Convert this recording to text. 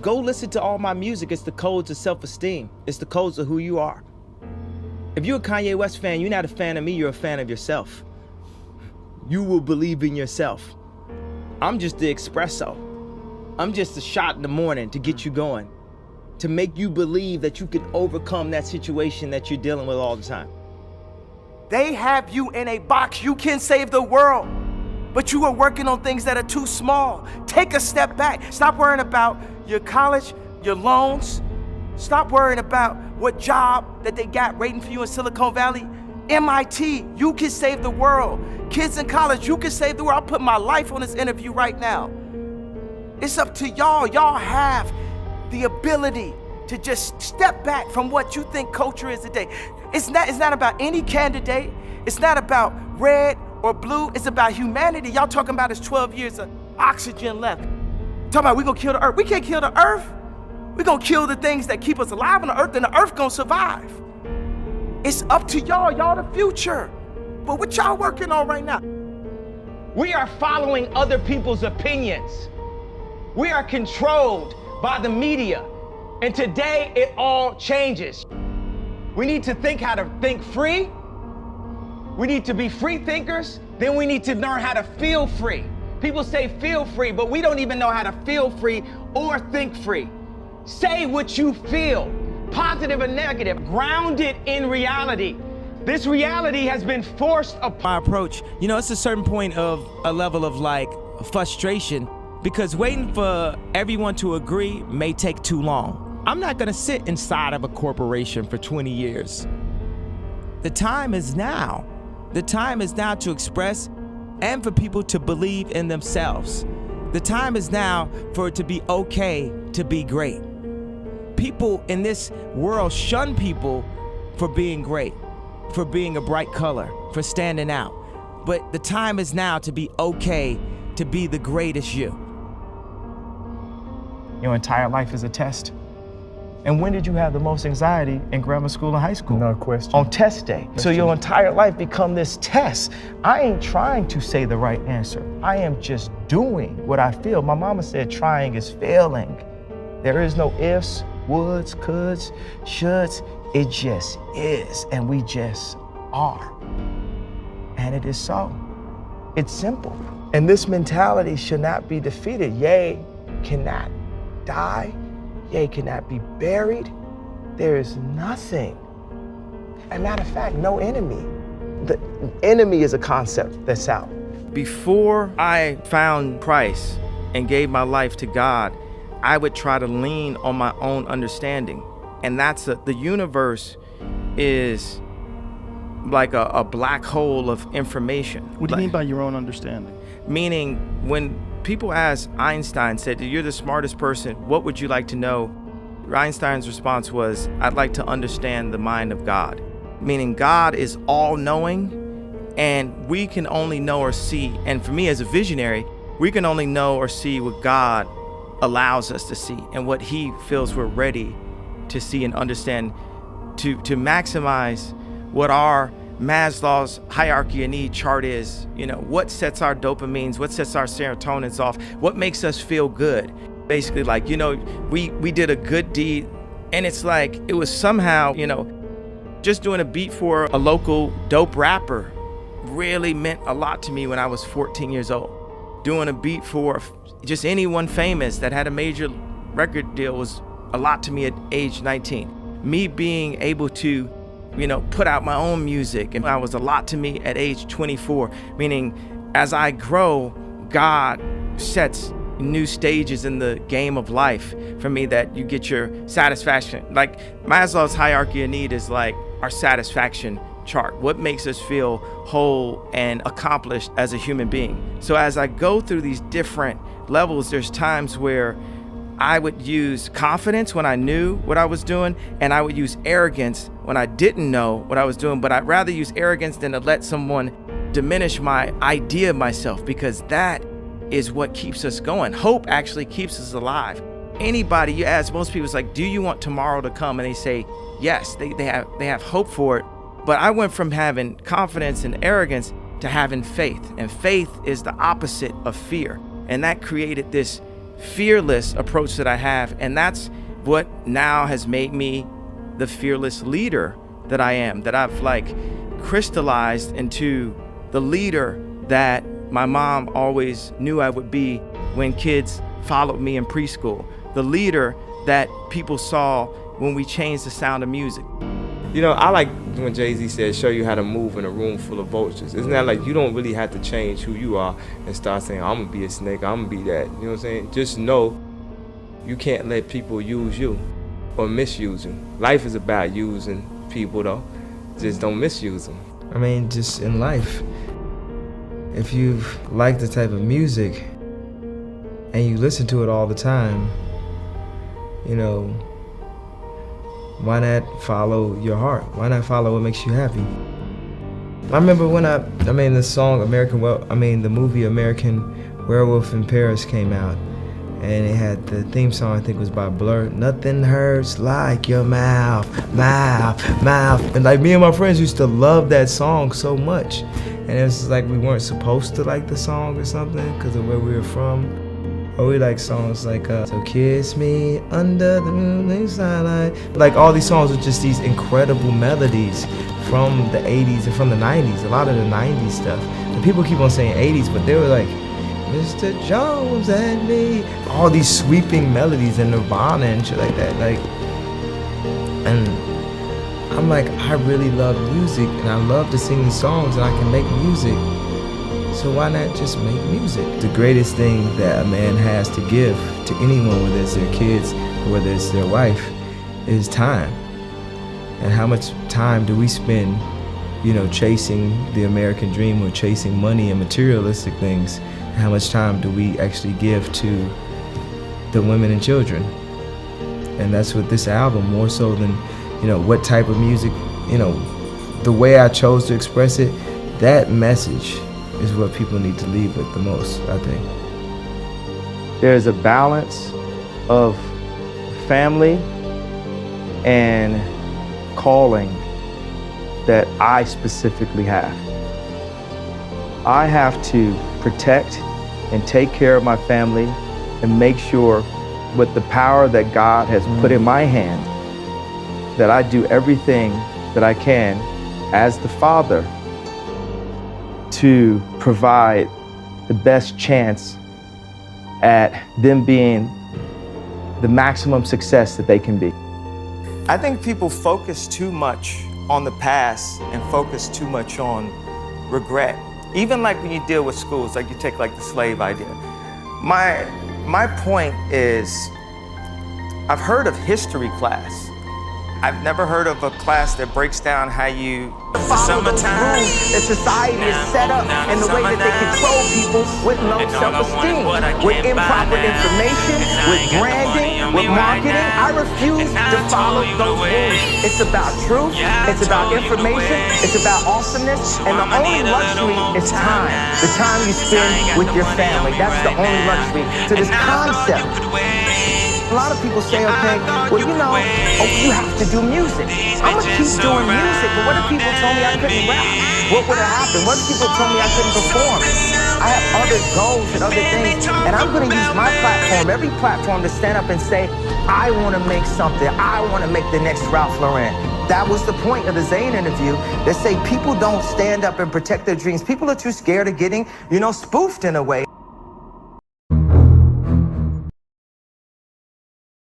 Go listen to all my music. It's the codes of self-esteem. It's the codes of who you are. If you're a Kanye West fan, you're not a fan of me, you're a fan of yourself. You will believe in yourself. I'm just the espresso. I'm just a shot in the morning to get you going, to make you believe that you can overcome that situation that you're dealing with all the time. They have you in a box. You can save the world, but you are working on things that are too small. Take a step back. Stop worrying about your college, your loans. Stop worrying about what job that they got waiting for you in Silicon Valley. MIT, you can save the world. Kids in college, you can save the world. I'll put my life on this interview right now. It's up to y'all. Y'all have the ability to just step back from what you think culture is today. It's not about any candidate. It's not about red or blue. It's about humanity. Y'all talking about is 12 years of oxygen left. Talking about we gonna kill the earth. We can't kill the earth. We gonna kill the things that keep us alive on the earth, and the earth gonna survive. It's up to y'all. Y'all the future. But what y'all working on right now? We are following other people's opinions. We are controlled by the media. And today it all changes. We need to think how to think free. We need to be free thinkers. Then we need to learn how to feel free. People say feel free, but we don't even know how to feel free or think free. Say what you feel, positive or negative, grounded in reality. This reality has been forced upon. My approach, it's a certain point of a level of frustration, because waiting for everyone to agree may take too long. I'm not gonna sit inside of a corporation for 20 years. The time is now. The time is now to express and for people to believe in themselves. The time is now for it to be okay to be great. People in this world shun people for being great, for being a bright color, for standing out. But the time is now to be okay to be the greatest you. Your entire life is a test. And when did you have the most anxiety in grammar school and high school? No question. On test day. So your entire life become this test. I ain't trying to say the right answer. I am just doing what I feel. My mama said trying is failing. There is no ifs, woulds, coulds, shoulds. It just is, and we just are. And it is so. It's simple. And this mentality should not be defeated. Yea, cannot die. Yea, cannot be buried. There is nothing. As a matter of fact, no enemy. The enemy is a concept that's out. Before I found Christ and gave my life to God, I would try to lean on my own understanding. And that's the universe is like a black hole of information. What do you mean by your own understanding? Meaning, when people ask Einstein, said, you're the smartest person, what would you like to know? Einstein's response was, I'd like to understand the mind of God. Meaning God is all-knowing, and we can only know or see, and for me as a visionary, we can only know or see what God allows us to see and what he feels we're ready to see and understand, to maximize what our Maslow's hierarchy of need chart is. What sets our dopamines, what sets our serotonins off, what makes us feel good. Basically, we did a good deed, and it's like it was somehow, just doing a beat for a local dope rapper really meant a lot to me when I was 14 years old. Doing a beat for just anyone famous that had a major record deal was a lot to me at age 19. Me being able to, put out my own music, and that was a lot to me at age 24. Meaning, as I grow, God sets new stages in the game of life for me that you get your satisfaction. Like Maslow's hierarchy of need is like our satisfaction chart. What makes us feel whole and accomplished as a human being? So as I go through these different levels, there's times where I would use confidence when I knew what I was doing, and I would use arrogance when I didn't know what I was doing. But I'd rather use arrogance than to let someone diminish my idea of myself, because that is what keeps us going. Hope actually keeps us alive. Anybody you ask, most people, it's like, do you want tomorrow to come? And they say yes, they have hope for it. But I went from having confidence and arrogance to having faith, and faith is the opposite of fear. And that created this fearless approach that I have. And that's what now has made me the fearless leader that I am, that I've like crystallized into the leader that my mom always knew I would be when kids followed me in preschool, the leader that people saw when we changed the sound of music. You know, I like when Jay-Z said, show you how to move in a room full of vultures. Isn't that like you don't really have to change who you are and start saying, I'm gonna be a snake, I'm gonna be that. You know what I'm saying? Just know you can't let people use you or misuse you. Life is about using people though. Just don't misuse them. I mean, just in life, if you like the type of music and you listen to it all the time, you know, why not follow your heart? Why not follow what makes you happy? I remember when the song the movie American Werewolf in Paris came out, and it had the theme song, I think it was by Blur. Nothing hurts like your mouth. And like me and my friends used to love that song so much. And it was like we weren't supposed to like the song or something because of where we were from. Or we like songs like, So Kiss Me Under the Moonlit Starlight. Like all these songs were just these incredible melodies from the 80s and from the 90s, a lot of the 90s stuff. And people keep on saying 80s, but they were like, Mr. Jones and me. All these sweeping melodies and Nirvana and shit like that. Like, and I'm like, I really love music and I love to sing these songs and I can make music. So why not just make music? The greatest thing that a man has to give to anyone, whether it's their kids or whether it's their wife, is time. And how much time do we spend, you know, chasing the American dream or chasing money and materialistic things? How much time do we actually give to the women and children? And that's what this album, more so than, you know, what type of music, you know, the way I chose to express it, that message is what people need to leave with the most, I think. There's a balance of family and calling that I specifically have. I have to protect and take care of my family and make sure with the power that God has put in my hand that I do everything that I can as the father to provide the best chance at them being the maximum success that they can be. I think people focus too much on the past and focus too much on regret. Even like when you deal with schools, like you take like the slave idea. My point is, I've heard of history class. I've never heard of a class that breaks down how you follow those rules that society is set up and the way that they control people with low self-esteem, with improper information, with branding, with marketing. I refuse to follow those rules. It's about truth, it's about information, it's about awesomeness, and the only luxury is time. The time you spend with your family, that's the only luxury. So this concept, a lot of people say, okay, well, you know, you have to do music. I'm gonna keep doing music, but what if people told me I couldn't rap? What would have happened? What if people told me I couldn't perform? I have other goals and other things, and I'm gonna use my platform, every platform, to stand up and say, I wanna make something. I wanna make the next Ralph Lauren. That was the point of the Zayn interview. They say people don't stand up and protect their dreams. People are too scared of getting, you know, spoofed in a way.